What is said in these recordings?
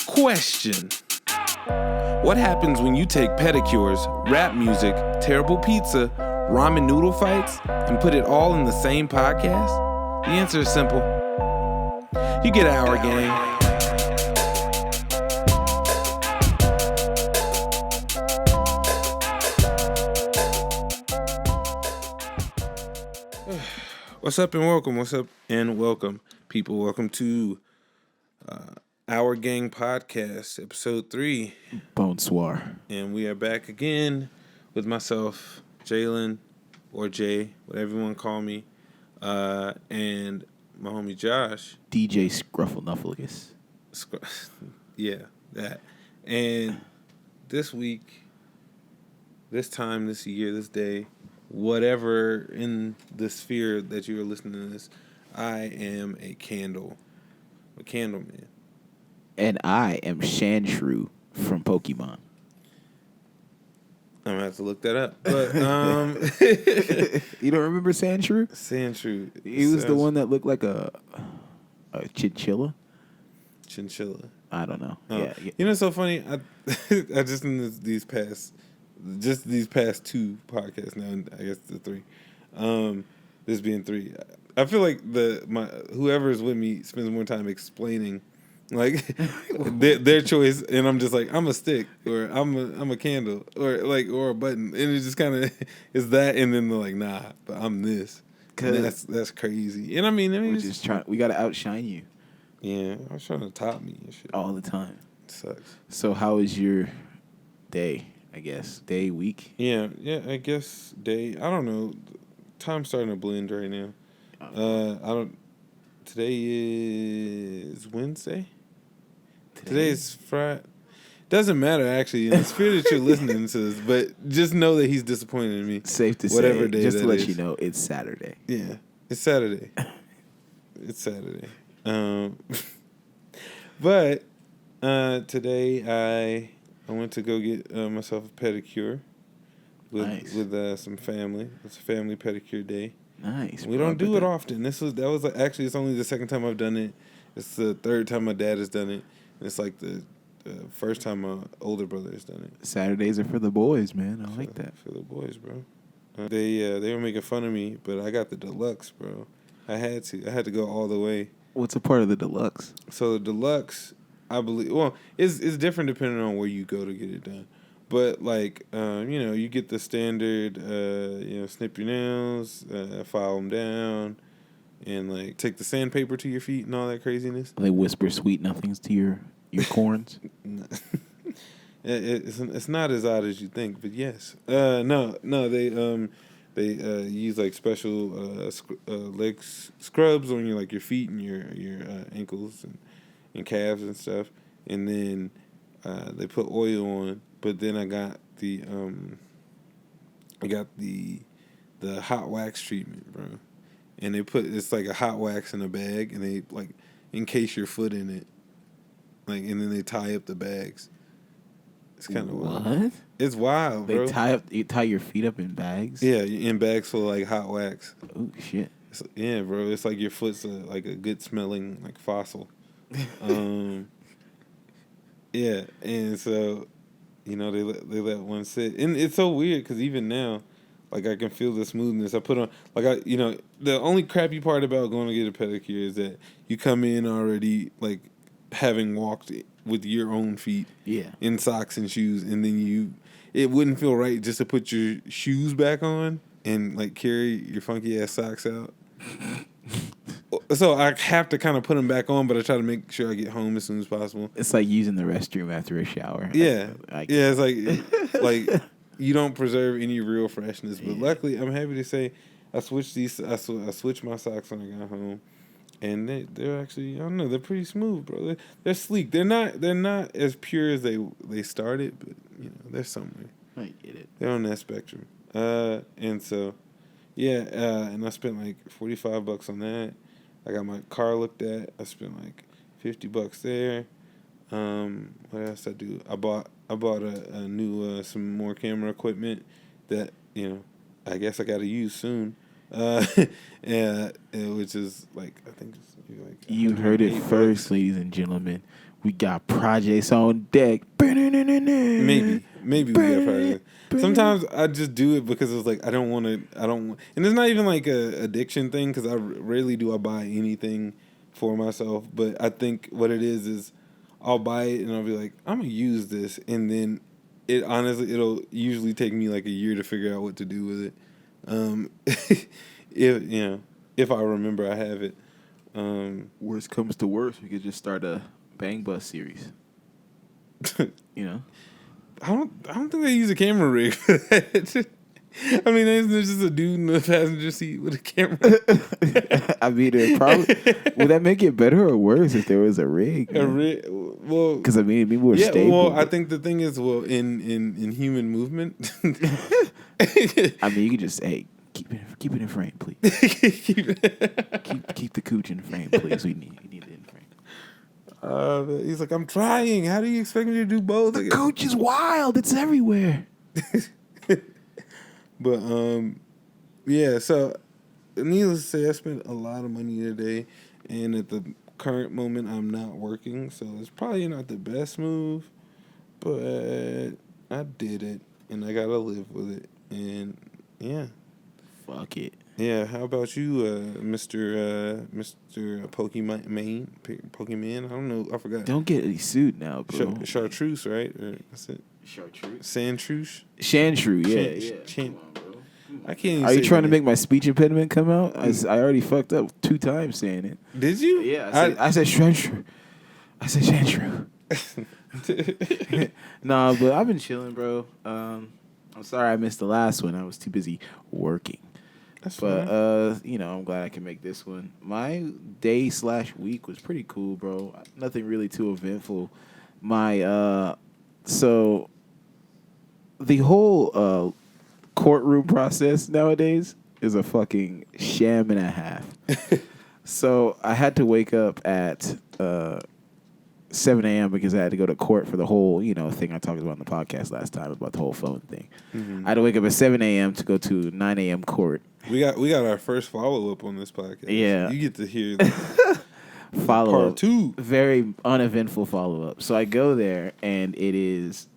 Question. What happens when you take pedicures, rap music, terrible pizza, ramen noodle fights, and put it all in the same podcast? The answer is simple. You get Our Gang. What's up and welcome? What's up and welcome, people? Welcome to Our Gang Podcast, episode 3. Bonsoir. And we are back again with myself, Jalen, or Jay, whatever you want to call me, and my homie Josh. DJ Scrufflenufflegus. Yeah, that. And this week, this time, this year, this day, whatever in the sphere that you are listening to this, I am a candle man. And I am Sandshrew from Pokemon. I'm going to have to look that up. But You don't remember Sandshrew? Sandshrew. He was the one that looked like a chinchilla? Chinchilla. I don't know. Oh. Yeah. You know, it's so funny. I just in these past 2 podcasts now, and I guess the 3. This being 3, I feel like whoever is with me spends more time explaining like their choice, and I'm just like, I'm a stick, or I'm a candle, or a button, and it just kind of is that, and then they're like, nah, but I'm this. That's crazy. And I mean, we gotta outshine you. Yeah, I was trying to top me and shit all the time. It sucks. So how was your day? I guess day, week. Yeah. I guess day. I don't know. Time's starting to blend right now. Today is Wednesday. Today is Friday. Doesn't matter actually. In the spirit that you're listening to this, but just know that he's disappointed in me. Safe to whatever say. Day just that to let is. you know, it's Saturday. Yeah, it's Saturday. It's Saturday. But today I went to go get myself a pedicure with some family. It's a family pedicure day. Nice. We don't do it often. It's only the second time I've done it. It's the third time my dad has done it. And it's like the first time my older brother has done it. Saturdays are for the boys, man. I like that. For the boys, bro. They were making fun of me, but I got the deluxe, bro. I had to go all the way. What's a part of the deluxe? So the deluxe, I believe, it's different depending on where you go to get it done. But like, you get the standard, snip your nails, file them down, and like take the sandpaper to your feet and all that craziness. They whisper sweet nothings to your corns. It's not as odd as you think, but yes. No, they use like special leg scrubs on your feet and your ankles and calves and stuff, and then they put oil on. But then I got the hot wax treatment, bro, and it's like a hot wax in a bag, and they like encase your foot in it, like, and then they tie up the bags. It's kind of wild. What? It's wild, bro. You tie your feet up in bags? Yeah, in bags full of like hot wax. Oh shit. Yeah, bro. It's like your foot's like a good smelling like fossil. Yeah, and so they let one sit, and it's so weird because even now, like, I can feel the smoothness. I put on the only crappy part about going to get a pedicure is that you come in already like having walked with your own feet, in socks and shoes, and then it wouldn't feel right just to put your shoes back on and like carry your funky ass socks out. So I have to kind of put them back on, but I try to make sure I get home as soon as possible. It's like using the restroom after a shower. Yeah, it's like you don't preserve any real freshness. But luckily, I'm happy to say I switched my socks when I got home. And they're actually, I don't know, they're pretty smooth, bro. They're sleek. They're not as pure as they started, but they're somewhere. I get it. They're on that spectrum. And so, and I spent like $45 on that. I got my car looked at. I spent like $50 there. What else I do? I bought a new some more camera equipment that I guess I got to use soon. Which is like, I think it's like, you heard it first, ladies and gentlemen. We got projects on deck. Maybe we got projects. Sometimes I just do it because it's like I don't want, and it's not even like a addiction thing because rarely do I buy anything for myself. But I think what it is I'll buy it and I'll be like, I'm gonna use this, and then it'll usually take me like a year to figure out what to do with it. If I remember I have it. Worst comes to worst, we could just start a Bang Bus series. I don't think they use a camera rig for that. I mean, there's just a dude in the passenger seat with a camera. I mean, would that make it better or worse if there was a rig? A rig? Well, because I mean, people were stable. Well, I think the thing is, in human movement. I mean, you can just keep it in frame, please. keep the cooch in frame, please. We need it in frame. He's like, I'm trying. How do you expect me to do both? The cooch is wild. It's everywhere. But yeah. So, needless to say, I spent a lot of money today, and at the current moment, I'm not working, so it's probably not the best move, but I did it, and I gotta live with it, and yeah. Fuck it. Yeah, how about you, Mr. Pokemon? I don't know. I forgot. Don't get any sued now, bro. Chartreuse, right? Or what's it? Chartreuse. Sandtreuse? Chandru, yeah. Come on, bro. I can't even Are you trying to make it. my speech impediment come out? I already fucked up 2 times saying it. Did you? Yeah, I said Chandru. I said Chandru. Nah, but I've been chilling, bro. I'm sorry I missed the last one. I was too busy working. That's but fine. I'm glad I can make this one. My day/week was pretty cool, bro. Nothing really too eventful. So the whole courtroom process nowadays is a fucking sham and a half. So I had to wake up at 7 a.m. because I had to go to court for the whole, thing I talked about in the podcast last time about the whole phone thing. Mm-hmm. I had to wake up at 7 a.m. to go to 9 a.m. court. We got our first follow-up on this podcast. Yeah. You get to hear follow-up. Part 2. Very uneventful follow-up. So I go there, and it is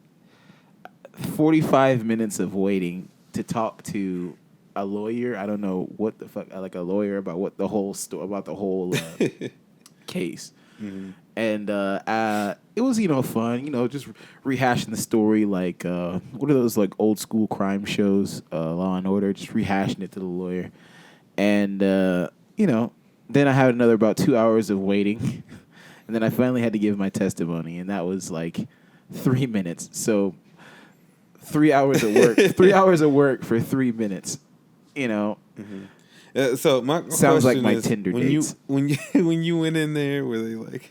45 minutes of waiting to talk to a lawyer. I don't know what the fuck, like a lawyer about what the whole about the whole case. Mm-hmm. And it was, fun, just rehashing the story like, what are those like old school crime shows, Law and Order, just rehashing it to the lawyer. And, then I had another about 2 hours of waiting. And then I finally had to give my testimony, and that was like 3 minutes. So 3 hours of work, 3 hours of work for 3 minutes, Mm-hmm. So my sounds like my is, Tinder when dates. when you went in there, were they like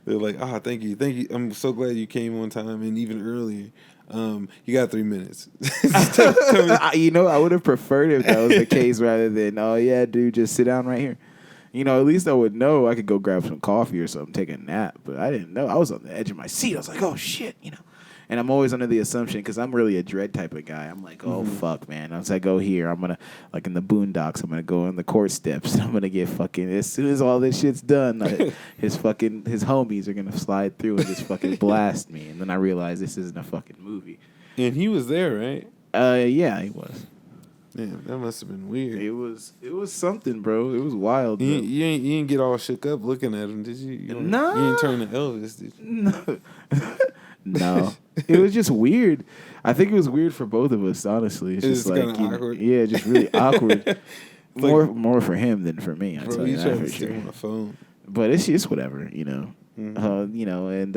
they're like, thank you, I'm so glad you came on time and even earlier. You got 3 minutes. I would have preferred if that was the case rather than, oh yeah, dude, just sit down right here. At least I would know I could go grab some coffee or something, take a nap. But I didn't know. I was on the edge of my seat. I was like, oh shit, And I'm always under the assumption, because I'm really a dread type of guy. I'm like, oh, fuck, man. Once I go here, I'm going to, like in the boondocks, I'm going to go on the court steps. And I'm going to get fucking, as soon as all this shit's done, his homies are going to slide through and just fucking blast me. And then I realize this isn't a fucking movie. And he was there, right? Yeah, he was. Yeah, that must have been weird. It was something, bro. It was wild. You didn't get all shook up looking at him, did you? No. You didn't turn to Elvis, did you? No. No. It was just weird. I think it was weird for both of us, honestly. It's just like awkward. Yeah, just really awkward. More for him than for me. I tell you that for sure. On the phone. But it's just whatever, Mm-hmm. And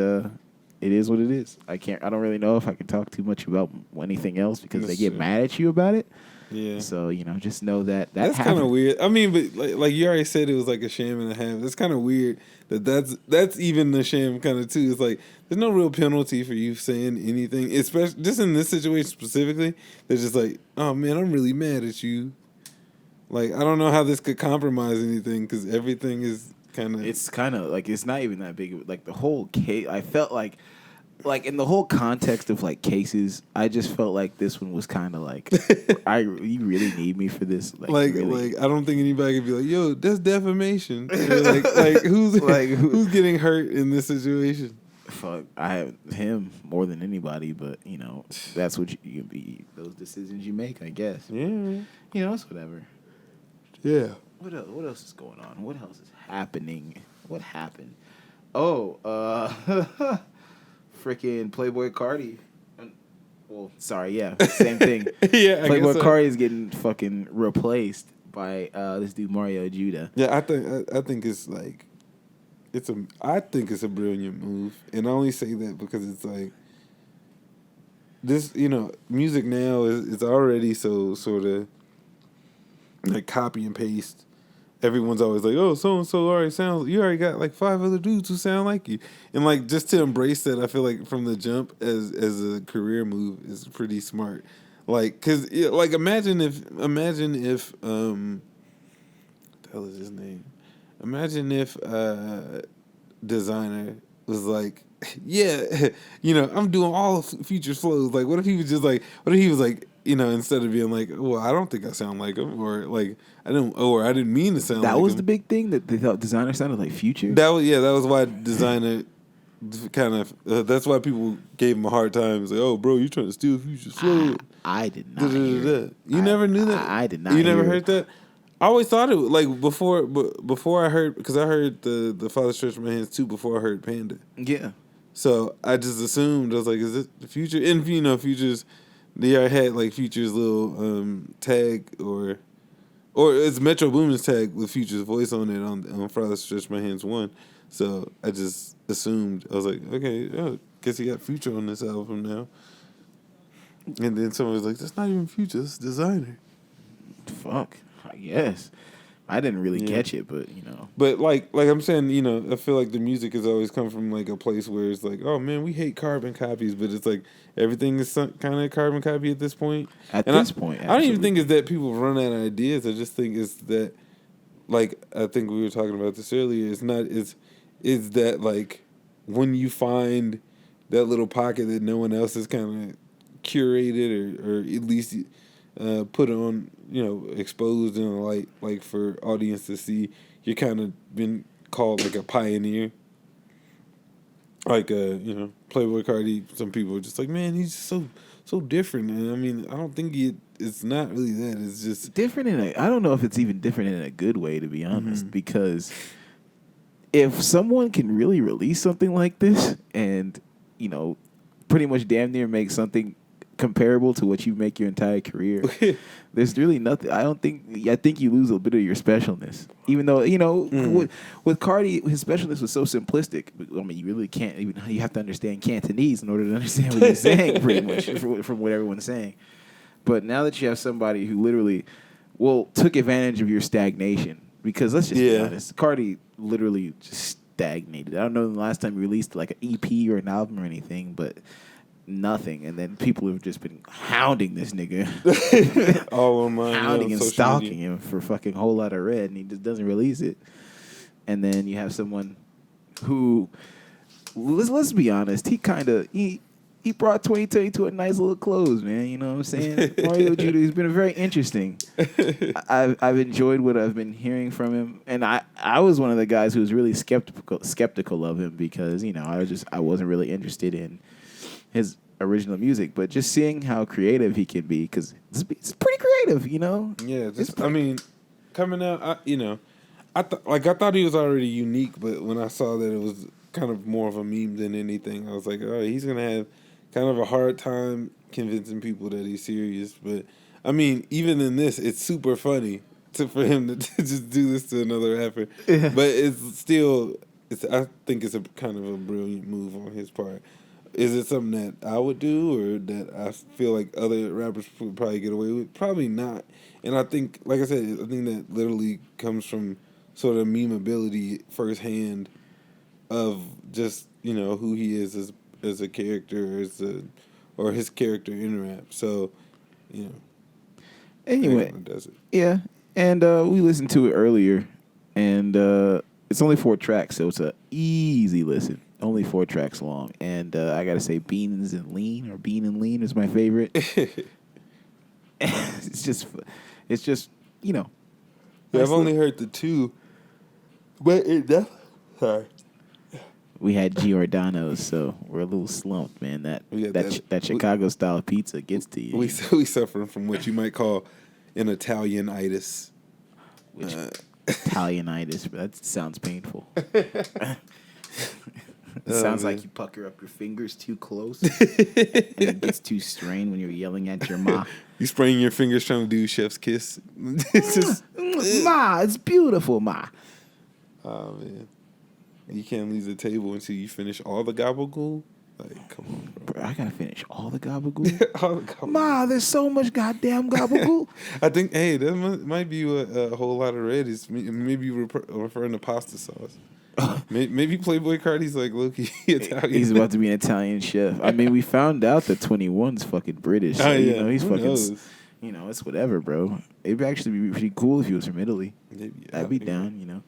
it is what it is. I don't really know if I can talk too much about anything else because they get mad at you about it. Yeah. So, just know that's kind of weird. I mean, but like you already said, it was like a sham and a half. That's kind of weird that's even the sham kind of too. It's like there's no real penalty for you saying anything, especially just in this situation specifically. They're just like, oh man, I'm really mad at you. Like I don't know how this could compromise anything because everything is kind of. It's kind of like it's not even that big. Like the whole case, I felt like like in the whole context of like cases, I just felt like this one was kind of like, you really need me for this, really? I don't think anybody could be like, yo, that's defamation. Or like who's Like, who's getting hurt in this situation? Fuck, I have him more than anybody, but you know that's what you be those decisions you make, I guess. Yeah, You know, it's whatever. yeah. What else? What else is going on? What else is happening? What happened? Oh, freaking Playboy Cardi. Well, sorry, yeah, same thing. Yeah, Playboy so. Cardi is getting fucking replaced by this dude Mario Judah. Yeah, I think it's like I think it's a brilliant move, and I only say that because it's like this, music now is already so sort of like copy and paste. Everyone's always like, oh, so and so you already got like 5 other dudes who sound like you, and like just to embrace that, I feel like from the jump as a career move is pretty smart. Like, cause like imagine if what the hell is his name? Imagine if Designer was like, yeah, I'm doing all Future's flows. Like, what if he was just like, instead of being like, well, I don't think I sound like him, or like, I didn't mean to sound like him. That was the big thing that they thought Designer sounded like Future? That was why Designer kind of, that's why people gave him a hard time. It's like, oh, bro, you're trying to steal Future's flow. I did not hear it. You never knew that? I did not You never hear heard that? I always thought it was like before I heard, because I heard the Father Stretch My Hands too before I heard Panda. Yeah. So I just assumed, I was like, is it the Future? And Future's, they had like Future's little tag or it's Metro Boomin's tag with Future's voice on it on Father Stretch My Hands 1. So I just assumed, I was like, okay, guess he got Future on this album now. And then someone was like, that's not even Future, it's Designer. Fuck. I guess. I didn't really catch it, but But like I'm saying, I feel like the music has always come from like a place where it's like, oh man, we hate carbon copies, but it's like everything is kind of carbon copy at this point. At this point, I don't even think it's that people run out of ideas. I just think it's that, like, I think we were talking about this earlier. It's that like when you find that little pocket that no one else has kind of curated or at least put on, exposed in a light, like for audience to see, you're kind of been called like a pioneer. Like, Playboy Cardi, some people are just like, man, he's so different. And I mean, I don't think it's not really that. It's just different I don't know if it's even different in a good way, to be honest, because if someone can really release something like this and, pretty much damn near make something comparable to what you make your entire career, there's really nothing. I think you lose a bit of your specialness. Even though, with Cardi, his specialness was so simplistic. I mean, you really can't even, you have to understand Cantonese in order to understand what he's saying, pretty much, from what everyone's saying. But now that you have somebody who literally, took advantage of your stagnation, because let's just be honest, Cardi literally just stagnated. I don't know the last time he released like an EP or an album or anything, but nothing. And then people have just been hounding this nigga. All online. Hounding and stalking him for fucking Whole Lot of Red, and he just doesn't release it. And then you have someone who, let's be honest, he brought 2020 to a nice little close, man. You know what I'm saying? Mario Judah has been very interesting. I've enjoyed what I've been hearing from him, and I was one of the guys who was really skeptical of him because I wasn't really interested in his original music, but just seeing how creative he can be, because it's pretty creative, Yeah, coming out, I thought he was already unique, but when I saw that it was kind of more of a meme than anything, I was like, oh, he's gonna have kind of a hard time convincing people that he's serious. But I mean, even in this, it's super funny for him to just do this to another rapper. Yeah. But it's still, I think it's a kind of a brilliant move on his part. Is it something that I would do or that I feel like other rappers would probably get away with? Probably not. And I think, like I said, I think that literally comes from sort of memeability firsthand of just, who he is as a character, or his character in rap. So, Anyway, does it. Yeah. And we listened to it earlier, and It's only 4 tracks, so it's a easy listen. Only 4 tracks long, and I gotta say, Beans and Lean or Bean and Lean is my favorite. it's just, you know. Yeah, Nice I've only heard the 2, but sorry. We had Giordano's, so we're a little slumped, man. That Chicago style pizza gets to you. We suffering from what you might call an Italianitis. Which Italianitis, but that sounds painful. It sounds like you pucker up your fingers too close, and it gets too strained when you're yelling at your ma. You spraying your fingers trying to do chef's kiss. It's just ma, it's beautiful, ma. Oh man, you can't leave the table until you finish all the gabagool. Like, come on, bro. I gotta finish all the gabagool. All the gabagool. Ma, there's so much goddamn gabagool. I think, hey, that might be a whole lot of red. Is maybe referring to pasta sauce. Maybe Playboy Cardi's like low-key Italian. He's about to be an Italian chef. I mean, we found out that 21's fucking British. So, yeah. He's Who fucking. knows? It's whatever, bro. It'd actually be pretty cool if he was from Italy. I'd be down,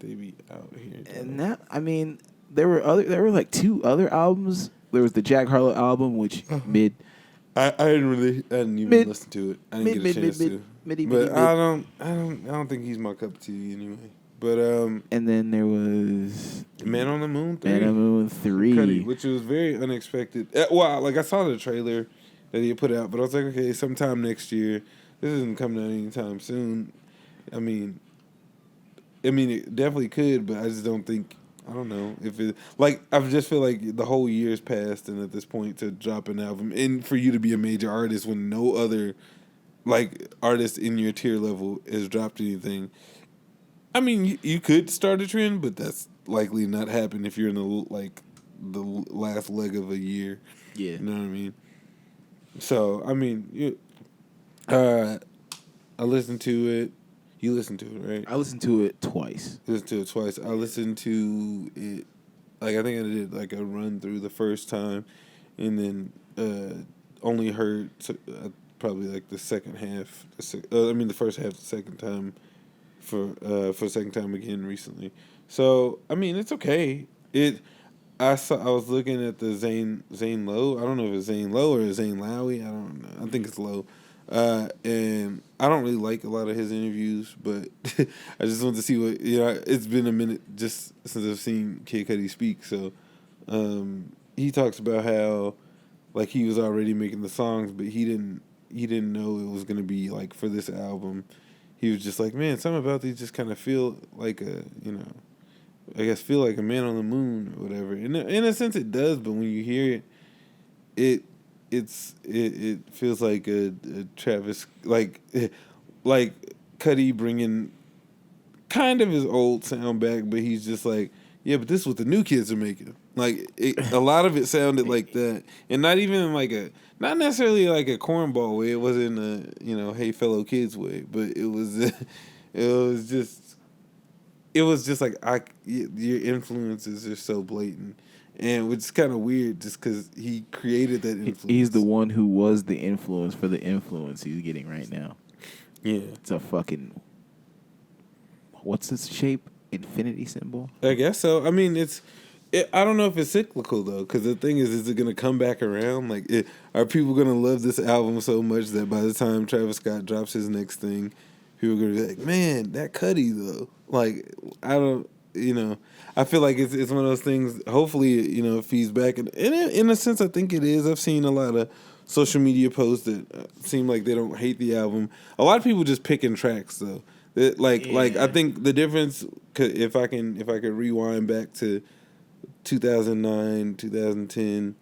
They be out here. And that, I mean, there were like 2 other albums. There was the Jack Harlow album, which mid. I didn't even listen to it. I didn't get a chance to. But I don't think he's my cup of tea anyway. But and then there was Man on the Moon 3. Man on the Moon 3, Cuddy, which was very unexpected. Well, like I saw the trailer that he put out, but I was like, okay, sometime next year. This isn't coming out anytime soon. I mean, it definitely could, but I just don't think. I don't know if it. Like, I just feel like the whole year's passed, and at this point, to drop an album and for you to be a major artist when no other like artist in your tier level has dropped anything. I mean, you could start a trend, but that's likely not happen if you're in the last leg of a year. Yeah, you know what I mean. So I mean, I listened to it. You listened to it, right? I listened to it twice. I listened to it. Like I think I did like a run through the first time, and then only heard probably like the second half. The first half the second time. For the second time again recently, so I mean it's okay. I was looking at the Zane Lowe. I don't know if it's Zane Lowe or Zane Lowy. I don't know. I think it's Lowe, and I don't really like a lot of his interviews, but I just wanted to see what It's been a minute just since I've seen Kid Cudi speak. So he talks about how like he was already making the songs, but he didn't know it was gonna be like for this album. He was just like, man, something about these just kind of feel like feel like a man on the moon or whatever. In a sense, it does, but when you hear it, it feels like a Travis like Cudi bringing kind of his old sound back, but he's just like, yeah, but this is what the new kids are making. Like a lot of it sounded like that, and not even not necessarily like a cornball way. It wasn't a hey fellow kids way, but it was just like your influences are so blatant, and which is kind of weird just because he created that influence. He's the one who was the influence for the influence he's getting right now. Yeah, it's a fucking what's this shape? Infinity symbol? I guess so. I mean, I don't know if it's cyclical though, because the thing is it gonna come back around? Like, are people gonna love this album so much that by the time Travis Scott drops his next thing, people are gonna be like, man, that Cudi though? Like, I don't, I feel like it's one of those things. Hopefully, it feeds back, and in a sense, I think it is. I've seen a lot of social media posts that seem like they don't hate the album. A lot of people just picking tracks though. Like I think the difference, if I could rewind back to 2009, 2010,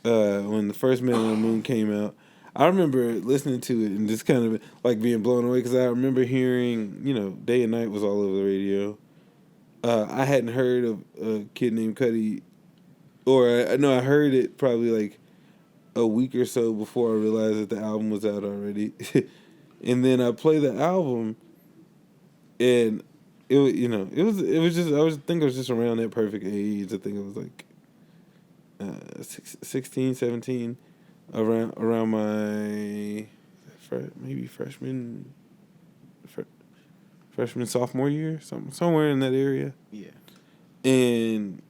when the first Man on the Moon came out, I remember listening to it and just kind of like being blown away because I remember hearing, Day and Night was all over the radio. I hadn't heard of a kid named Cudi, I heard it probably like a week or so before I realized that the album was out already. And then I play the album. And it was just I was just around that perfect age. I think it was like 16, 17, around my maybe freshman freshman, sophomore year, somewhere in that area. Yeah. And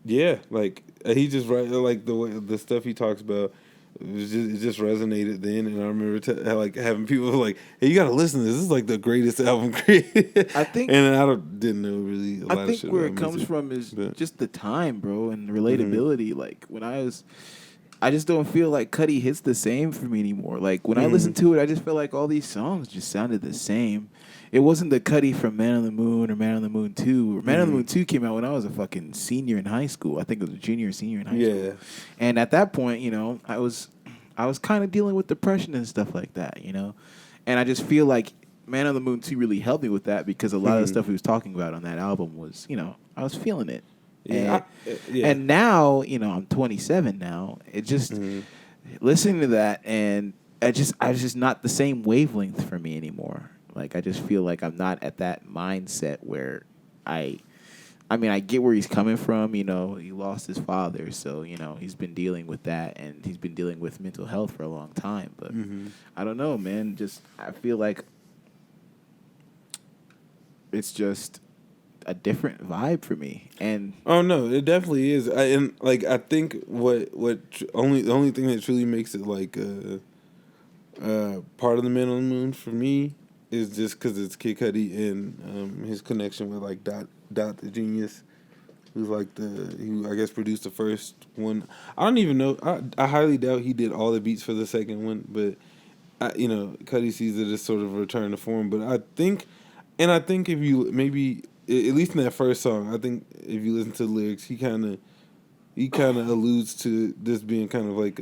yeah, like he just write like the way the stuff he talks about. It just resonated then, and I remember like having people like, "Hey, you gotta listen to this. This is like the greatest album created." I think, and didn't know really a lot I of think shit where about it comes music, from is but just the time, bro, and the relatability. Like when I just don't feel like Cudi hits the same for me anymore. Like when I listen to it, I just feel like all these songs just sounded the same. It wasn't the Cudi from Man on the Moon or Man on the Moon 2. Man on the Moon 2 came out when I was a fucking senior in high school. I think it was a junior or senior in high school. And at that point, you know, I was kind of dealing with depression and stuff like that, you know. And I just feel like Man on the Moon 2 really helped me with that because a lot of the stuff he was talking about on that album was, you know, I was feeling it. And now, you know, I'm 27 now. It just listening to that, and I was just not the same wavelength for me anymore. Like I just feel like I'm not at that mindset where I mean, I get where he's coming from. You know, he lost his father, so you know he's been dealing with that, and he's been dealing with mental health for a long time. But I don't know, man. Just I feel like it's just a different vibe for me. And oh no, it definitely is. I think the only thing that truly makes it like part of the Man on the Moon for me is just because it's Kid Cudi and his connection with like Dot the Genius, who's like who I guess produced the first one. I don't even know. I highly doubt he did all the beats for the second one, but you know, Cudi sees it as sort of a return to form. But I think if you maybe at least in that first song, I think if you listen to the lyrics, he kind of alludes to this being kind of like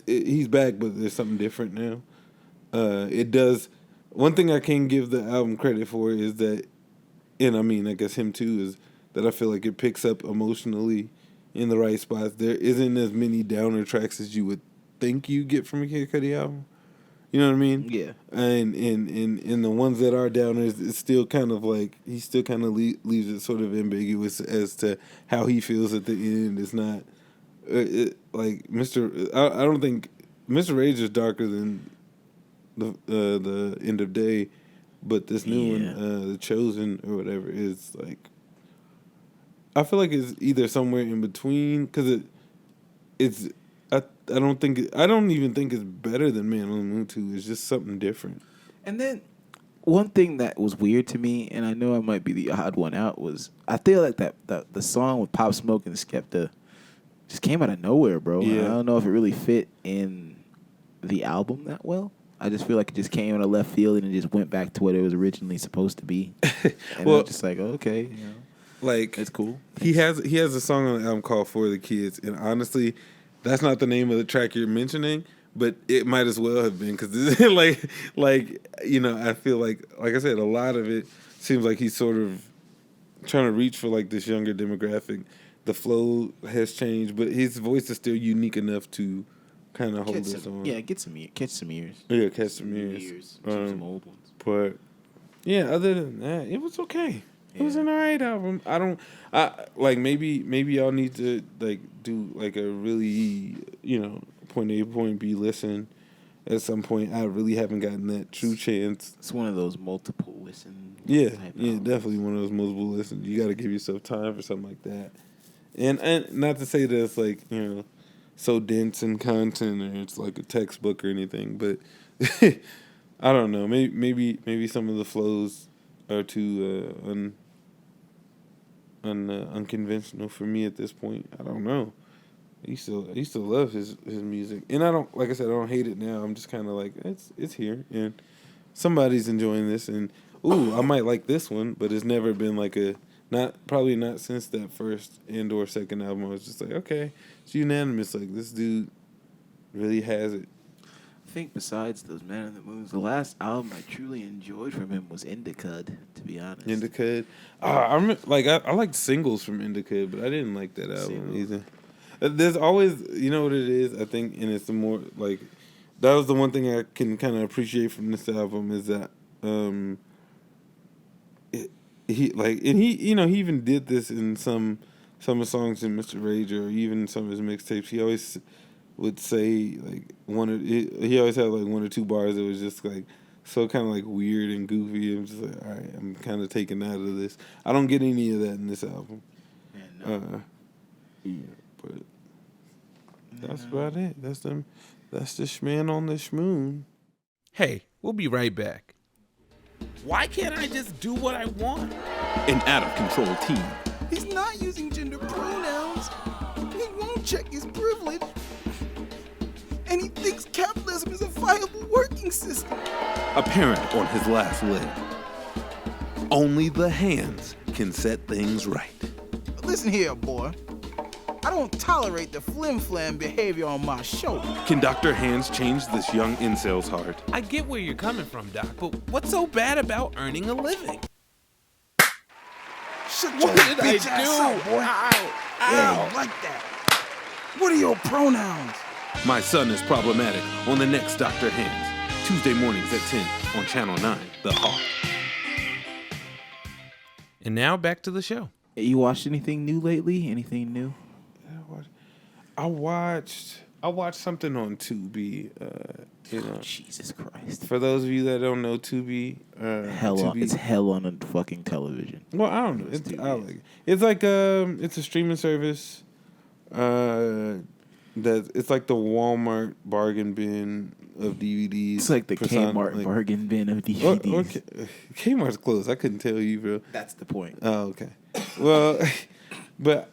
he's back, but there's something different now. It does. One thing I can give the album credit for is that, and I mean I guess him too, is that I feel like it picks up emotionally in the right spots. There isn't as many downer tracks as you would think you get from a Kid Cudi album. You know what I mean? yeah, And the ones that are downers, it's still kind of like he still kind of leaves it sort of ambiguous as to how he feels at the end. It's not like I don't think Mr. Rage is darker than the End of Day, but this new one, The Chosen or whatever, is like I feel like it's either somewhere in between because it's. I don't even think it's better than Man on the Moon 2. It's just something different. And then one thing that was weird to me, and I know I might be the odd one out, was I feel like that the song with Pop Smoke and Skepta just came out of nowhere, bro. Yeah. I don't know if it really fit in the album that well. I just feel like it just came out of left field and it just went back to what it was originally supposed to be. And well, I was just like, okay, you know, like it's cool. He has a song on the album called For the Kids, and honestly, that's not the name of the track you're mentioning, but it might as well have been because like you know, I feel like I said, a lot of it seems like he's sort of trying to reach for like this younger demographic. The flow has changed, but his voice is still unique enough to kind of hold this on. Yeah, catch some ears. Yeah, catch some ears. Some old ones. But yeah, other than that, it was okay. It was an alright album. Maybe y'all need to like do like a really, you know, point A, point B listen at some point. I really haven't gotten that true chance. It's one of those multiple listen. Yeah, definitely one of those multiple listens. You got to give yourself time for something like that. And not to say that it's like, you know, so dense in content or it's like a textbook or anything, but I don't know. Maybe some of the flows are too unconventional for me at this point. I don't know. I used to love his music, and I don't, like I said, I don't hate it now. I'm just kind of like it's here, and somebody's enjoying this, and I might like this one, but it's never been like probably not since that first and/or second album. I was just like, okay, it's unanimous. Like this dude really has it. I think besides those Man on the Moons, the last album I truly enjoyed from him was Indicud, to be honest. Indicud. I remember, I liked singles from Indicud, but I didn't like that album either. There's always, you know what it is, I think, and it's the more, like, that was the one thing I can kind of appreciate from this album is that, he even did this in some of the songs in Mr. Rage or even some of his mixtapes. He always would say, like, he always had, like, one or two bars that was just, like, so kind of like weird and goofy. I'm just like, all right, I'm kind of taken out of this. I don't get any of that in this album. Yeah, but that's about it. That's the schman on the schmoon. Hey, we'll be right back. Why can't I just do what I want? An out-of-control teen. He's not using gender pronouns. He won't check his privilege. And he thinks capitalism is a viable working system. A parent on his last leg. Only the hands can set things right. Listen here, boy. I don't tolerate the flim-flam behavior on my show. Can Dr. Hands change this young incel's heart? I get where you're coming from, Doc, but what's so bad about earning a living? Shut What your did I bitch ass do? up, boy. Ow! Yeah, like that. What are your pronouns? My son is problematic on the next Dr. Hands. Tuesday mornings at 10 on Channel 9, The Hawk. And now back to the show. You watched anything new lately? Anything new? I watched something on Tubi. Jesus Christ. For those of you that don't know Tubi, It's hell on a fucking television. Well, I don't know. I like it. It's like it's a streaming service. That it's like the Walmart bargain bin of DVDs. It's like the Kmart bargain bin of DVDs. Okay. Kmart's closed. I couldn't tell you, bro. That's the point. Oh, okay. Well, but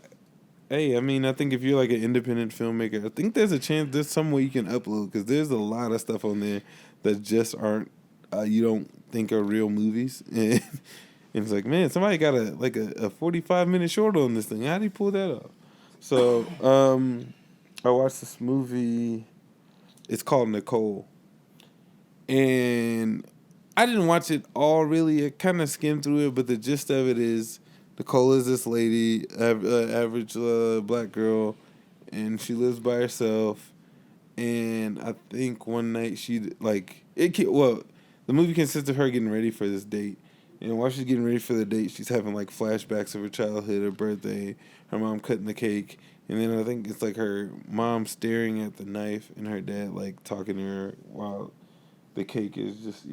hey, I mean, I think if you're like an independent filmmaker, I think there's a chance there's some way you can upload because there's a lot of stuff on there that just aren't you don't think are real movies. And it's like, man, somebody got a 45-minute short on this thing. How do you pull that off? So I watched this movie. It's called Nicole. And I didn't watch it all really. I kind of skimmed through it, but the gist of it is Nicole is this lady, average black girl, and she lives by herself. And I think one night the movie consists of her getting ready for this date. And while she's getting ready for the date, she's having like flashbacks of her childhood, her birthday, her mom cutting the cake. And then I think it's like her mom staring at the knife and her dad like talking to her while the cake is just,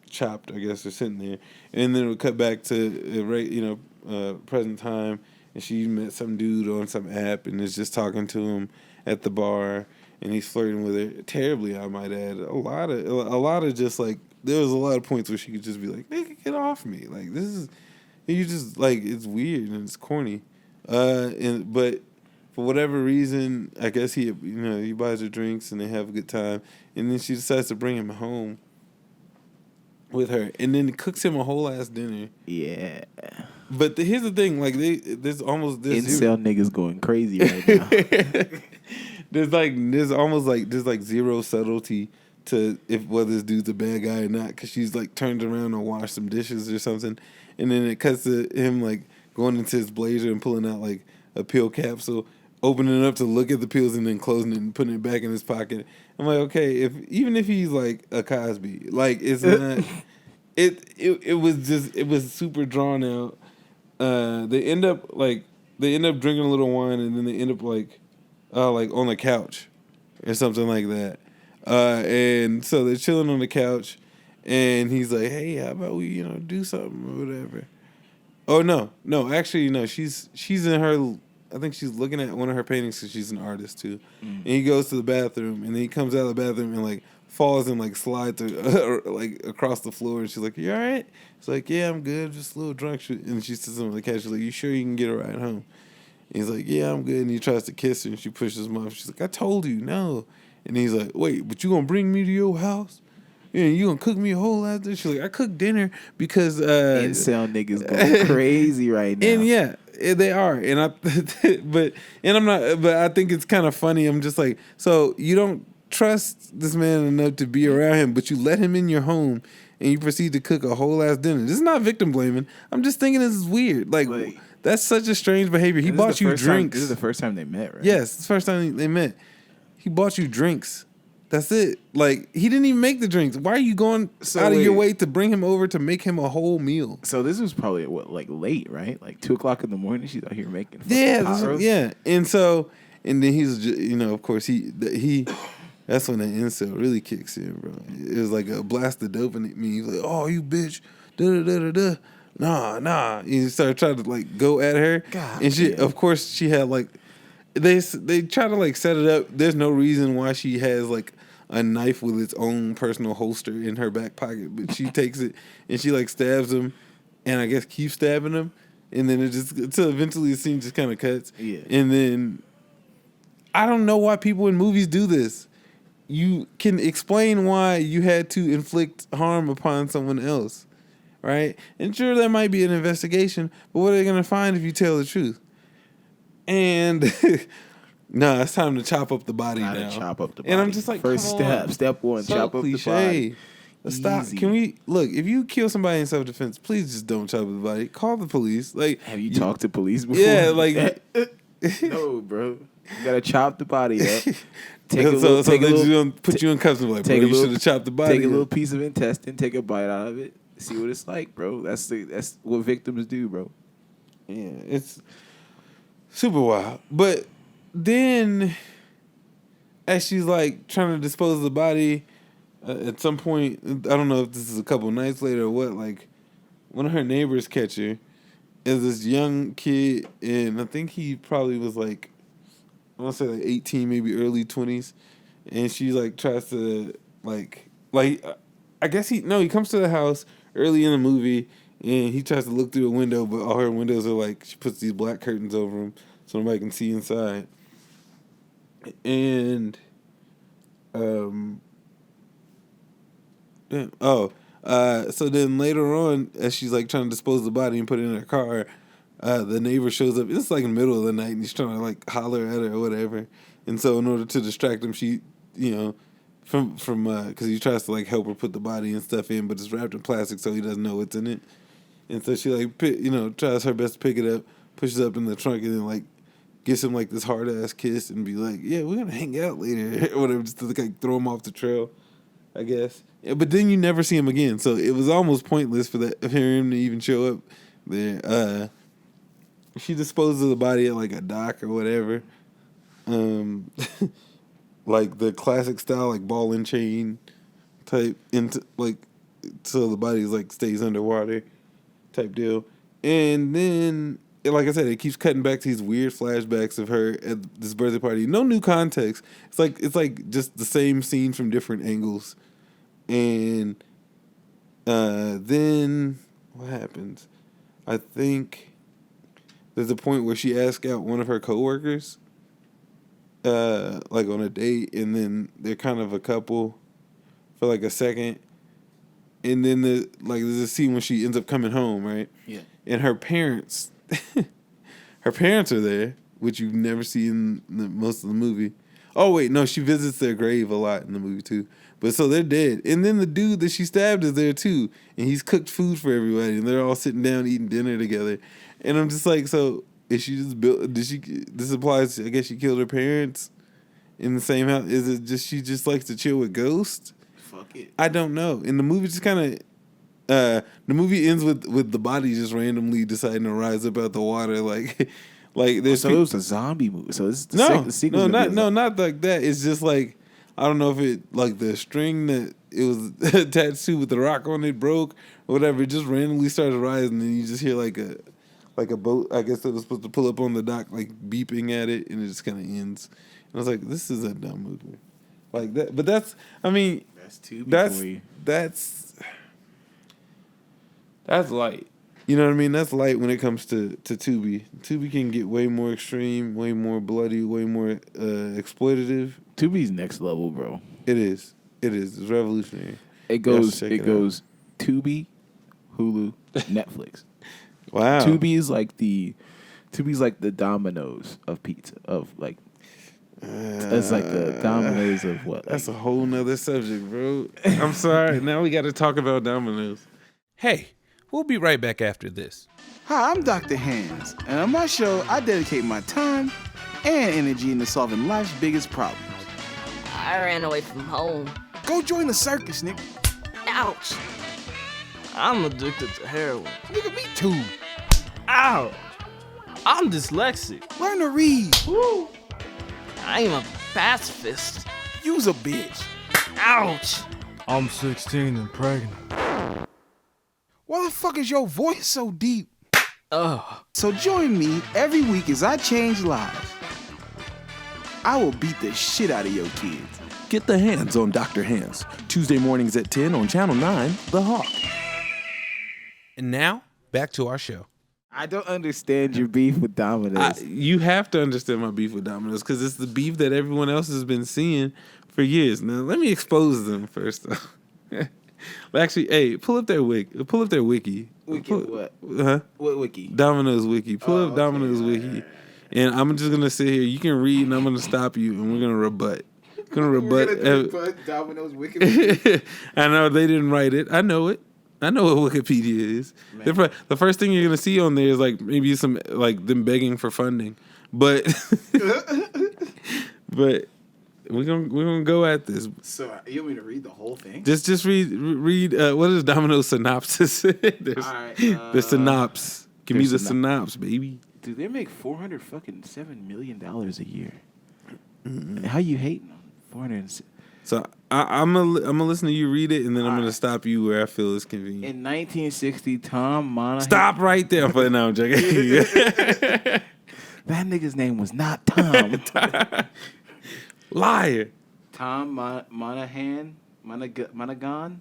chopped, I guess, or sitting there. And then it'll cut back to, present time. And she met some dude on some app and is just talking to him at the bar. And he's flirting with her terribly, I might add. A lot of just like, there was a lot of points where she could just be like, "Nigga, get off me!" Like this is, you just like it's weird and it's corny. But for whatever reason, I guess he buys her drinks and they have a good time, and then she decides to bring him home with her, and then cooks him a whole ass dinner. Yeah. But here's the thing, like there's Incel niggas going crazy right now. there's zero subtlety to whether this dude's a bad guy or not, because she's like turned around and washed some dishes or something, and then it cuts to him like going into his blazer and pulling out like a pill capsule, opening it up to look at the pills and then closing it and putting it back in his pocket. I'm like, okay, even if he's like a Cosby, like it's not. It was super drawn out. They end up drinking a little wine and then they end up like on the couch or something like that. And so they're chilling on the couch, and he's like, "Hey, how about we, do something or whatever?" Oh no, actually no. She's in her. I think she's looking at one of her paintings because she's an artist too. And he goes to the bathroom, and then he comes out of the bathroom and like falls and like slides like across the floor. And she's like, "You all right?" He's like, "Yeah, I'm good. I'm just a little drunk." And she says on the couch, she's like, "You sure you can get a ride home?" And he's like, "Yeah, I'm good." And he tries to kiss her, and she pushes him off. She's like, "I told you, no." And he's like, "Wait, but you gonna bring me to your house? Yeah, you gonna cook me a whole lot of dinner?" She's like, "I cook dinner because Incel niggas going crazy right now." And yeah, they are. And I think it's kind of funny. I'm just like, so you don't trust this man enough to be around him, but you let him in your home and you proceed to cook a whole ass dinner. This is not victim blaming. I'm just thinking this is weird. Like that's such a strange behavior. He bought you drinks. This is the first time they met, right? Yes, it's the first time they met. He bought you drinks. That's it. Like, he didn't even make the drinks. Why are you going out of your way to bring him over to make him a whole meal? So this was probably late, right? Like 2:00 in the morning. She's out here making yeah. And then he's, of course he That's when the incel really kicks in, bro. It was like a blast of dopamine. He's like, "Oh, you bitch, da da da da da." Nah. He started trying to like go at her, God, and she, yeah. of course, she had like they try to like set it up. There's no reason why she has like a knife with its own personal holster in her back pocket, but she takes it and she like stabs him, and I guess keeps stabbing him, and then it just until eventually the scene just kind of cuts. Yeah. And then I don't know why people in movies do this. You can explain why you had to inflict harm upon someone else, right? And sure, there might be an investigation, but what are they gonna find if you tell the truth? And nah, it's time to chop up the body now. Chop up the body. And I'm just like, first come step. on. Step one, So chop cliche. up the body. Let's stop. Easy. Can we look? If you kill somebody in self-defense, please just don't chop up the body. Call the police. Like, Have you talked to police before? yeah, like no, bro. You gotta chop the body up. so they just gonna put you in cuffs and be like, bro, you should have chopped the body. Take a up. little piece of intestine, take a bite out of it, see what it's like, bro. That's what victims do, bro. Yeah, it's super wild. But then, as she's like trying to dispose of the body, at some point, I don't know if this is a couple nights later or what, like one of her neighbors catch her. Is this young kid, and I think he probably was like, I want to say like 18, maybe early 20s, and she like tries to like I guess he comes to the house early in the movie, and he tries to look through a window, but all her windows are like, she puts these black curtains over them so nobody can see inside. And so then later on, as she's like trying to dispose of the body and put it in her car, the neighbor shows up. It's like in the middle of the night, and he's trying to like holler at her or whatever. And so in order to distract him, she, from because he tries to like help her put the body and stuff in, but it's wrapped in plastic, so he doesn't know what's in it. And so she like tries her best to pick it up, pushes it up in the trunk, and then like gives him like this hard ass kiss and be like, "Yeah, we're gonna hang out later," or whatever, just to like throw him off the trail, I guess. Yeah, but then you never see him again, so it was almost pointless for him to even show up there. She disposes of the body at like a dock or whatever, like the classic style, like ball and chain type, into like so the body like stays underwater type deal. And then, like I said, it keeps cutting back to these weird flashbacks of her at this birthday party. No new context. It's like just the same scene from different angles. And then what happens? I think there's a point where she asks out one of her coworkers, like on a date, and then they're kind of a couple for like a second. And then there's a scene when she ends up coming home, right? Yeah. And her parents are there, which you never see in most of the movie. Oh wait, no, she visits their grave a lot in the movie too. But so they're dead, and then the dude that she stabbed is there too, and he's cooked food for everybody, and they're all sitting down eating dinner together. And I'm just like, so is she just built? This applies? I guess she killed her parents in the same house. Is it just she just likes to chill with ghosts? Fuck it. I don't know. And the movie just kind of, the movie ends with the body just randomly deciding to rise up out the water, like there's. So it was a zombie movie. So it's the sequel. Not like that. It's just like, I don't know if it like the string that it was attached to with the rock on it broke or whatever. It just randomly starts rising, and you just hear like a boat, I guess, that was supposed to pull up on the dock, like beeping at it, and it just kind of ends. And I was like, this is a dumb movie, like that. But that's, I mean, That's too. That's light. You know what I mean? That's light when it comes to Tubi. Tubi can get way more extreme, way more bloody, way more exploitative. Tubi's next level, bro. It is. It's revolutionary. It goes Tubi, Hulu, Netflix. Wow. Tubi's like the Domino's of pizza, of like it's like the Domino's of what? That's a whole nother subject, bro. I'm sorry. Now we got to talk about Domino's. Hey, we'll be right back after this. Hi, I'm Dr. Hands, and on my show, I dedicate my time and energy into solving life's biggest problems. I ran away from home. Go join the circus, nigga. Ouch. I'm addicted to heroin. Nigga, me too. Ow! I'm dyslexic. Learn to read. Woo! I am a pacifist. You's a bitch. Ouch. I'm 16 and pregnant. Why the fuck is your voice so deep? Ugh. So join me every week as I change lives. I will beat the shit out of your kids. Get the hands on Dr. Hands. Tuesday mornings at 10 on Channel 9, The Hawk. And now, back to our show. I don't understand your beef with Domino's. You have to understand my beef with Domino's because it's the beef that everyone else has been seeing for years. Now, let me expose them first. Actually, hey, pull up their wiki. What? Huh? What wiki? Domino's wiki. Pull up Domino's wiki. And I'm just gonna sit here. You can read, and I'm gonna stop you, and we're gonna rebut. Domino's wiki. I know they didn't write it. I know it. I know what Wikipedia is. The first thing you're gonna see on there is like maybe some like them begging for funding, but but we're gonna go at this. So you want me to read the whole thing? Just read what is Domino's synopsis? The synopsis. Give me the synopsis, baby. Dude, they make $407 million a year. How you hating them? 400. So I'm gonna listen to you read it, and then I'm gonna stop you where I feel it's convenient. In 1960, Tom Monahan. Stop right there. No, I'm joking. That nigga's name was not Tom. Liar. Tom Monahan. Monagan. Monagan?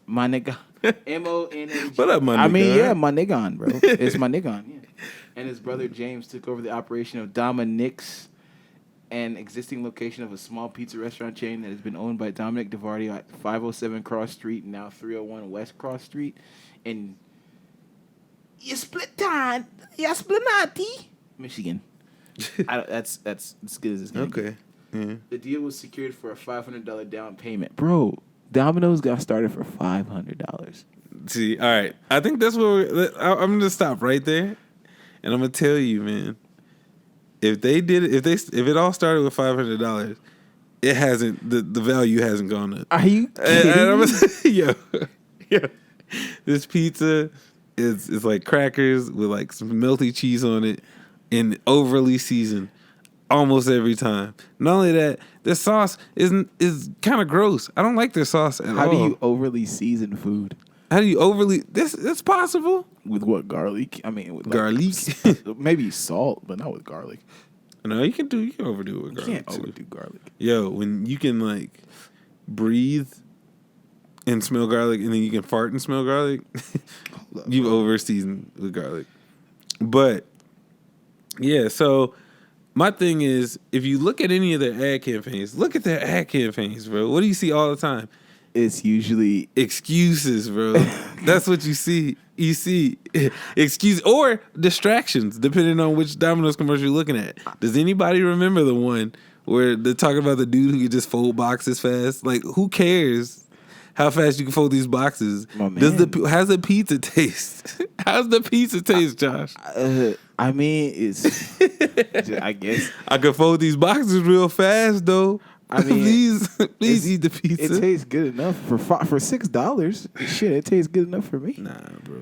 Monagan. M-O-N-A-G. What up, Monagan? I mean, yeah, Monagan, bro. It's Monagan, yeah. And his brother James took over the operation of Dominic's, an existing location of a small pizza restaurant chain that has been owned by Dominic DeVardi at 507 Cross Street, now 301 West Cross Street, in Splenati, Michigan. That's as good as it's gonna get. Yeah. The deal was secured for a $500 down payment. Bro, Domino's got started for $500. See, all right. I think that's where I'm going to stop right there. And I'm going to tell you, man, if it all started with $500, it hasn't, the value hasn't gone up. Are you kidding? Yo, this pizza is like crackers with like some melty cheese on it and overly seasoned almost every time. Not only that, their sauce is kind of gross. I don't like their sauce at all. How do you overly season food? How do you overly? That's possible. With what, garlic? I mean, with garlic. Maybe salt, but not with garlic. No, you can overdo it with garlic. You can't overdo garlic. Yo, when you can like breathe and smell garlic, and then you can fart and smell garlic, you've over seasoned with garlic. But yeah, so my thing is, if you look at any of their ad campaigns, look at their ad campaigns, bro. What do you see all the time? It's usually excuses, bro. That's what you see. You see excuse or distractions, depending on which Domino's commercial you're looking at. Does anybody remember the one where they're talking about the dude who could just fold boxes fast? Like, who cares how fast you can fold these boxes? How's the pizza taste? How's the pizza taste, Josh? I mean, it's. I guess I could fold these boxes real fast, though. I mean, please eat the pizza. It tastes good enough for $6. Shit, it tastes good enough for me. Nah, bro.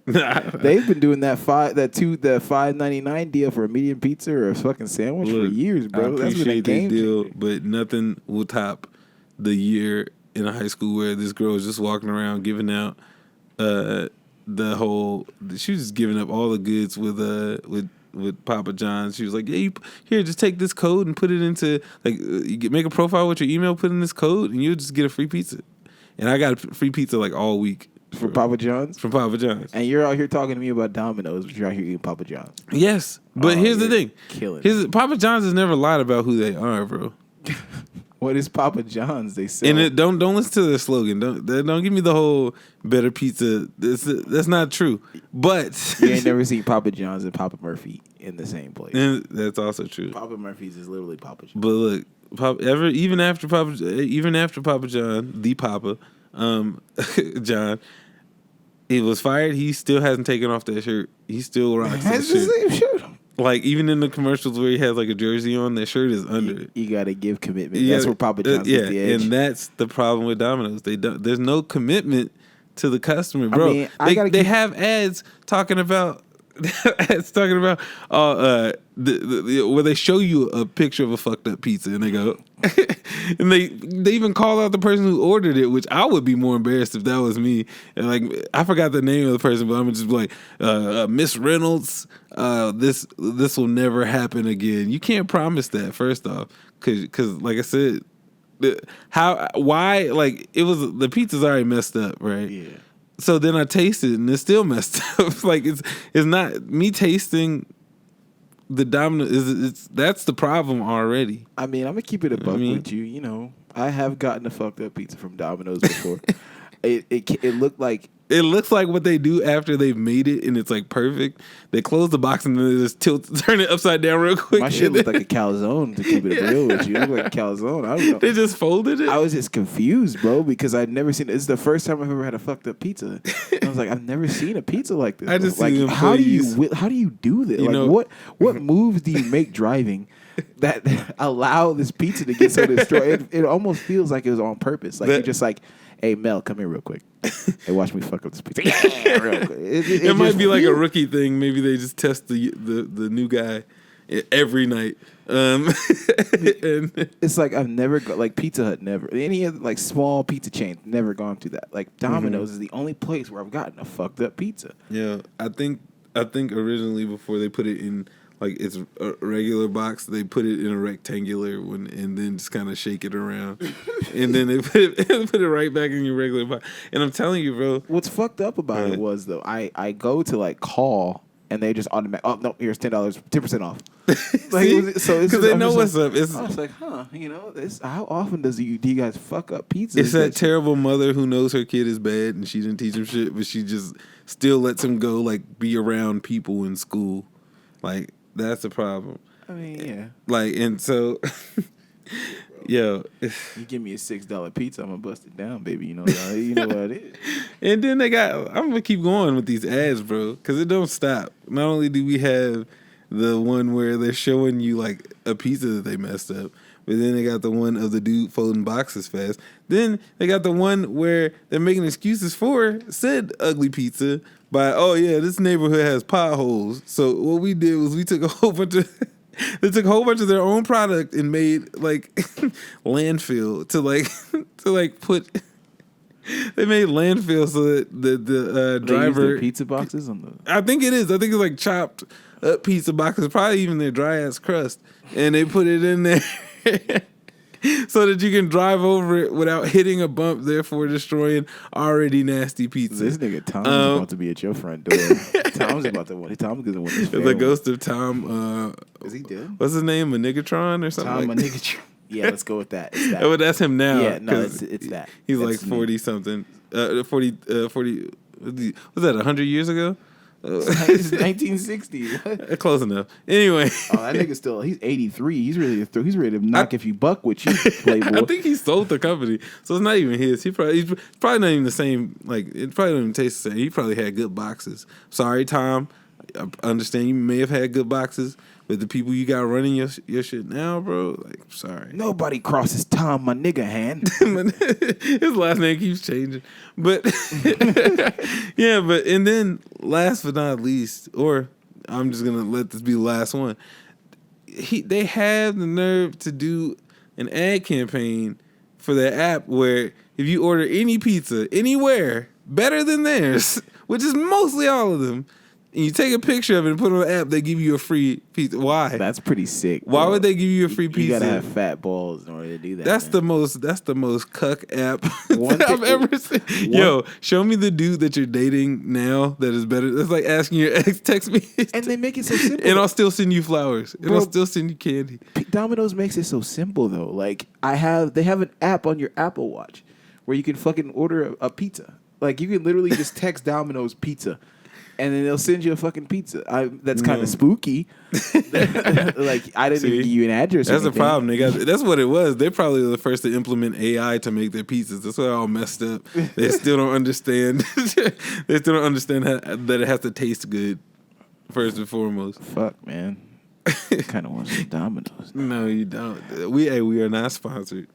They've been doing the $5.99 deal for a medium pizza or a fucking sandwich for years, bro. I appreciate that deal, but nothing will top the year in a high school where this girl was just walking around giving out she was just giving up all the goods with Papa John's. She was like, "Yeah, here, just take this code and put it into make a profile with your email, put in this code, and you'll just get a free pizza." And I got a free pizza like all week from Papa John's. From Papa John's. And you're out here talking to me about Domino's, but you're out here eating Papa John's. Yes, but here's the thing: Papa John's has never lied about who they are, bro. What is Papa John's? They say. And don't listen to their slogan. Don't give me the whole better pizza. That's not true. But you ain't never seen Papa John's and Papa Murphy in the same place. And that's also true. Papa Murphy's is literally Papa John's. But look, even after Papa John, the Papa, John, he was fired. He still hasn't taken off that shirt. He still rocks that shirt. The same shirt. Like, even in the commercials where he has like a jersey on, that shirt is under it. You gotta give commitment. That's where Papa John's gets the edge. And that's the problem with Domino's. There's no commitment to the customer, bro. They have ads talking about It's talking about where they show you a picture of a fucked up pizza and they go, and they even call out the person who ordered it, which I would be more embarrassed if that was me. And like I forgot the name of the person, but I'm just like Miss Reynolds. This will never happen again. You can't promise that, first off, because like I said, why like it was the pizza's already messed up, right? Yeah. So then I tasted it and it's still messed up. Like it's not me tasting the Domino's. That's the problem already. I mean, I'm gonna keep it a buck with you. You know, I have gotten a fucked up pizza from Domino's before. It looked like. It looks like what they do after they've made it and it's like perfect. They close the box and then they just turn it upside down real quick. My shit looked like a calzone, to keep it real with you. It looked like a calzone. I don't know. They just folded it? I was just confused, bro, because I'd never seen it. It's the first time I've ever had a fucked up pizza. I was like, I've never seen a pizza like this. I just like, see how do you do this? You like, know, what moves do you make driving that allow this pizza to get so destroyed? It almost feels like it was on purpose. Like you're just like, hey, Mel, come here real quick. Hey, watch me fuck up this pizza. Yeah, real quick. It might be like a rookie thing. Maybe they just test the new guy every night. And it's like I've never like Pizza Hut never any other like small pizza chains never gone through that. Like Domino's is the only place where I've gotten a fucked up pizza. Yeah, I think originally before they put it in like it's a regular box, they put it in a rectangular one and then just kind of shake it around, and then they put it right back in your regular box. And I'm telling you, bro, what's fucked up about it was though I go to like call and they just automatic. Oh no, here's $10, 10% off. Like, so because they know what's up. I was like, you know, how often do you guys fuck up pizza? It's that terrible mother who knows her kid is bad and she didn't teach him shit, but she just still lets him go like be around people in school, like. That's the problem. I mean, yeah. Like, and so, yo. You give me a $6 pizza, I'm going to bust it down, baby. You know what it is. And then I'm going to keep going with these ads, bro, because it don't stop. Not only do we have the one where they're showing you, like, a pizza that they messed up, but then they got the one of the dude folding boxes fast. Then they got the one where they're making excuses for said ugly pizza by, oh yeah, this neighborhood has potholes. So what we did was we took a whole bunch of of their own product and made like landfill to put. They made landfill so that the driver use their pizza boxes on the. I think it is. I think it's like chopped up pizza boxes, probably even their dry ass crust, and they put it in there. So that you can drive over it without hitting a bump, therefore destroying already nasty pizza. This nigga Tom is about to be at your front door. Tom's going to win this The ghost of Tom. Is he dead? What's his name? Manigatron or something? Tom Manigatron. Yeah, let's go with that. It's that. Oh, that's him now. Yeah, no, it's that. He's that's like 40 something. 40. Was that 100 years ago? It's 1960. Close enough. Anyway, that nigga he's 83. He's ready to knock if you buck with you, Playboy. I think he sold the company, so it's not even his. He's probably not even the same. Like it probably don't even taste the same. He probably had good boxes. Sorry, Tom. I understand you may have had good boxes, but the people you got running your shit now, bro, like, sorry. Nobody crosses Tom, my nigga hand. His last name keeps changing. But, yeah, and then last but not least, or I'm just going to let this be the last one, they have the nerve to do an ad campaign for their app where if you order any pizza anywhere better than theirs, which is mostly all of them, and you take a picture of it and put it on the app, they give you a free pizza. Why? That's pretty sick. Why would they give you a free pizza? You gotta have fat balls in order to do that. That's the most cuck app that I've ever seen. Yo, show me the dude that you're dating now that is better. That's like asking your ex text me. And they make it so simple. And I'll still send you flowers. And I'll still send you candy. Domino's makes it so simple though. Like they have an app on your Apple Watch where you can fucking order a pizza. Like you can literally just text Domino's pizza. And then they'll send you a fucking pizza. That's kind of spooky. Like I didn't even give you an address. That's the problem. That's what it was. They probably were the first to implement AI to make their pizzas. That's why they're all messed up. They still don't understand. They still don't understand that it has to taste good. First and foremost. Fuck, man. Kind of want some Domino's. No, you don't. We are not sponsored.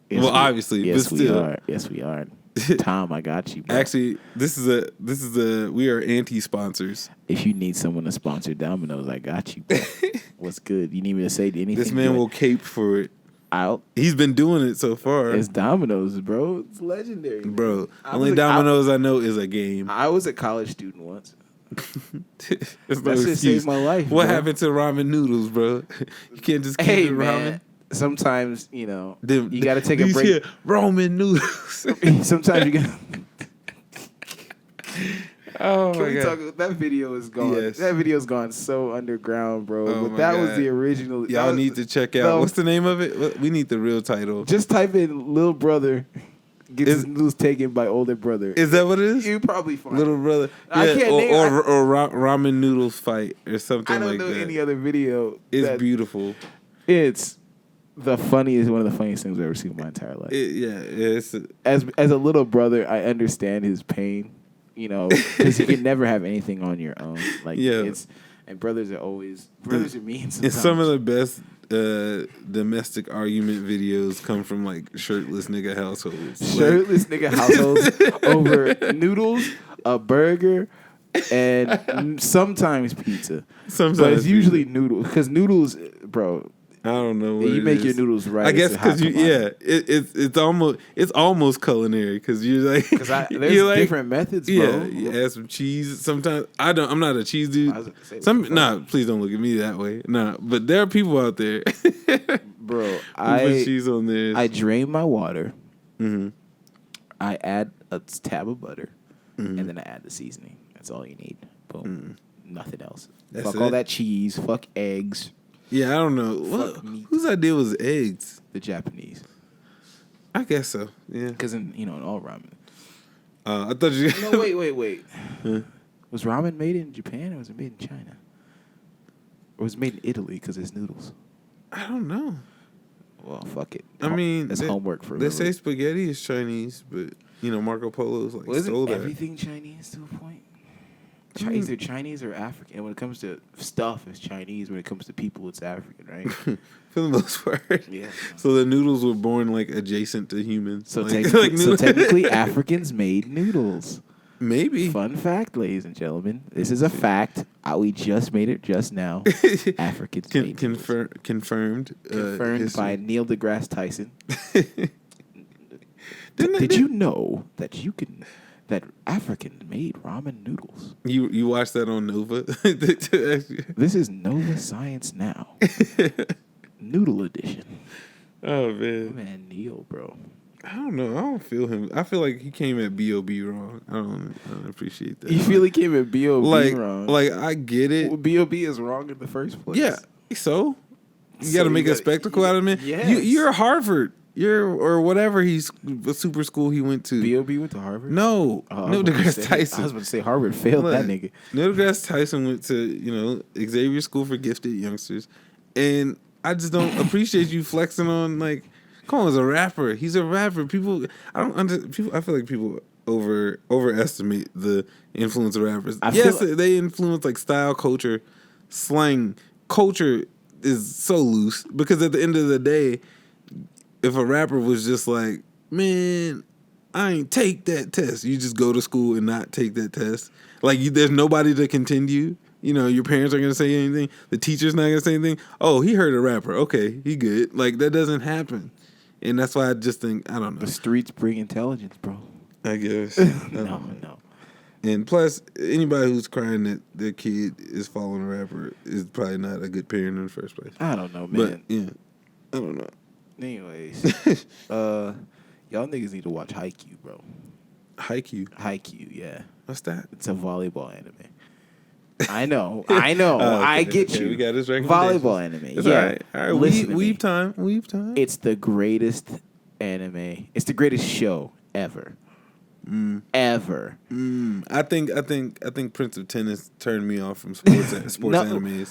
Yes, obviously, yes, but still. we are. Yes, we are. Tom, I got you, bro. Actually, this is a we are anti-sponsors. If you need someone to sponsor Domino's, I got you, bro. What's good? You need me to say anything? This man good? will cape for it. Out. He's been doing it so far. It's Domino's, bro. It's legendary, man. Bro. Only Domino's I know is a game. I was a college student once. It's no That shit excuse. saved my life. What bro. happened to ramen noodles, bro? You can't just keep Hey, it man. ramen. Sometimes, you got to take a These break. here ramen noodles. Sometimes you got. Oh Can my we god. talk? That video is gone. Yes. That video's gone so underground, bro. Oh but my that was God. the original. Y'all need to check out. What's the name of it? We need the real title. Just type in "little brother gets his noodles taken by older brother." Is that what it is? You probably find Little it. brother. I can't name- ramen noodles fight or something I don't like know that. any other video. It's that- beautiful. It's the funniest, one of the funniest things I've ever seen in my entire life. It's As a little brother, I understand his pain. Because you can never have anything on your own. Like and brothers are mean. Sometimes. and some of the best domestic argument videos come from like shirtless nigga households. Shirtless nigga households over noodles, a burger, and sometimes pizza. Sometimes But it's usually noodles. Because noodles, bro, I don't know. What you it make is. your noodles right. I guess it's a hot because commodity. it's almost culinary because you're like Because there's you're like, different methods, bro. yeah, you add some cheese. Sometimes I'm not a cheese dude. I was about to say Please don't look at me that way. Nah, but there are people out there, Bro, who put cheese on there. I drain my water. Mm-hmm. I add a tab of butter, and then I add the seasoning. That's all you need. Boom. Nothing else. That's fuck it? all that cheese. Fuck eggs. Yeah, I don't know. Fuck meat. Whose idea was eggs? The Japanese. I guess so. Yeah. Because in all ramen. I thought you. No, wait. Was ramen made in Japan or was it made in China? Or was it made in Italy because it's noodles? I don't know. Well, fuck it. I mean, it's homework for They me. say spaghetti is Chinese, but Marco Polo's like Well, stole isn't that. everything Chinese to a point? I mean- Either Chinese or African. And when it comes to stuff, it's Chinese. When it comes to people, it's African, right? For the most part. Yeah. So the noodles were born like adjacent to humans. So, like, technically, Africans made noodles. maybe. Fun fact, ladies and gentlemen. This is a fact. We just made it just now. Africans made noodles. Confirmed. Confirmed history. by Neil deGrasse Tyson. Didn't Did they- you know that that Africans made ramen noodles? You watched that on Nova? This is Nova Science Now. Noodle edition. Oh man. Man, Neil, bro. I don't know. I don't feel him. I feel like he came at B.O.B. wrong. I don't appreciate that. You feel he came at B.O.B. wrong? Like I get it. Well, B.O.B. is wrong in the first place. Yeah. So you So got to make you a gotta- spectacle out of him. Yes. You're Harvard. Or whatever the super school he went to. B.O.B. went to Harvard? No. Oh, Neil I was deGrasse Tyson. about to say Harvard failed that nigga. Neil deGrasse Tyson went to, Xavier School for Gifted Youngsters. And I just don't appreciate you flexing on, like, come on, he's a rapper. He's a rapper. I feel like people overestimate the influence of rappers. Yes, they influence, like, style, culture, slang. Culture is so loose because at the end of the day, if a rapper was just like, man, I ain't take that test. You just go to school and not take that test. Like, there's nobody to contend you. Your parents aren't going to say anything. The teacher's not going to say anything. Oh, he heard a rapper. Okay, he good. Like, that doesn't happen. And that's why I just think, I don't know. The streets bring intelligence, bro. I guess. No. And plus, anybody who's crying that their kid is following a rapper is probably not a good parent in the first place. I don't know, But, man. yeah, I don't know. Anyways, y'all niggas need to watch Haikyuu, bro. Haikyuu. Yeah. What's that? It's a volleyball anime. I know. Oh, I get okay, you. we got his recommendations. Volleyball anime. It's yeah. all right. All right. Listen to Weeb me. time. It's the greatest anime. It's the greatest show ever. Ever. I think Prince of Tennis turned me off from sports animes.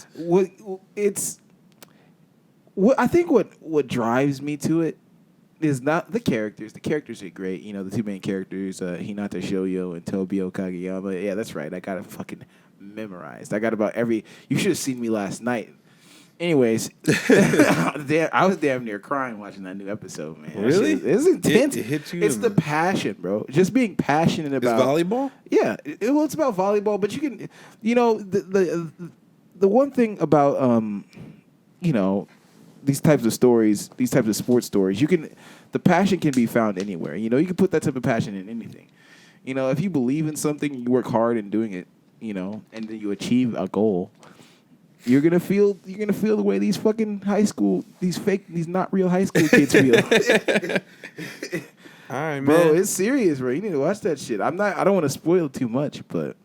I think what drives me to it is not the characters. The characters are great. The two main characters, Hinata Shoyo and Tobio Kageyama. Yeah, that's right. I got it fucking memorized. I got about every. You should have seen me last night. Anyways, I was damn near crying watching that new episode, man. Really? It's intense. It hit you. It's the passion, bro. Just being passionate about volleyball. Yeah, well, it's about volleyball, but you can, the one thing about these types of stories, these types of sports stories, the passion can be found anywhere. You can put that type of passion in anything. If you believe in something, you work hard in doing it, and then you achieve a goal. You're gonna feel the way these fucking these not real high school kids feel. All right, man. Bro, it's serious, bro. You need to watch that shit. I don't want to spoil too much, but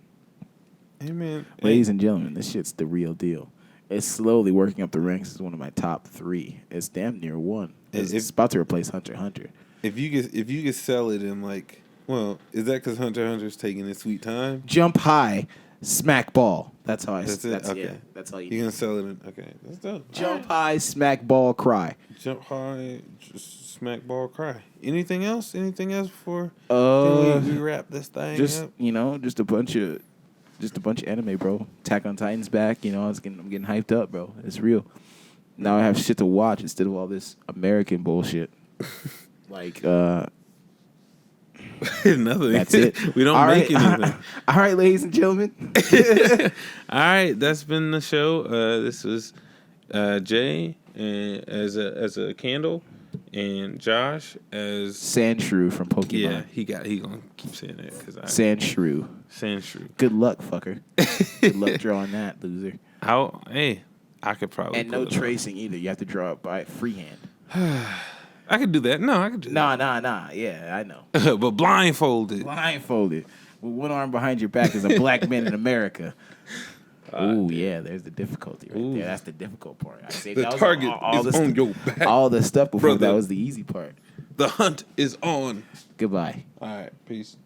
hey, man. Ladies and gentlemen, this shit's the real deal. It's slowly working up the ranks as one of my top 3. It's damn near 1. It's about to replace Hunter x Hunter. If you could sell it in is that because Hunter x Hunter's taking its sweet time? Jump high, smack ball. That's how I. That's it. Okay. Yeah, that's all you. You're gonna sell it in. Okay, that's dope. Jump high, smack ball, cry. Jump high, just smack ball, cry. Anything else? Anything else before we wrap this thing up? Just a bunch of anime, bro. Attack on Titan's back. I'm getting hyped up, bro. It's real. Now I have shit to watch instead of all this American bullshit. Nothing. That's it. We don't make anything. All right, ladies and gentlemen. All right, that's been the show. This was Jay as a candle, and Josh as Sandshrew from Pokemon. Yeah, he gonna keep saying that Sandshrew. Sandshrew. Good luck, fucker. Good luck drawing that, loser. I could probably no tracing either. You have to draw it by freehand. I could do that. No, I could do that. Nah. Yeah, I know. But blindfolded. With one arm behind your back as a black man in America. Ooh, yeah, there's the difficulty right there. That's the difficult part. I say the that target all is on your back. All the stuff before Brother. that was the easy part. The hunt is on. Goodbye. All right, peace.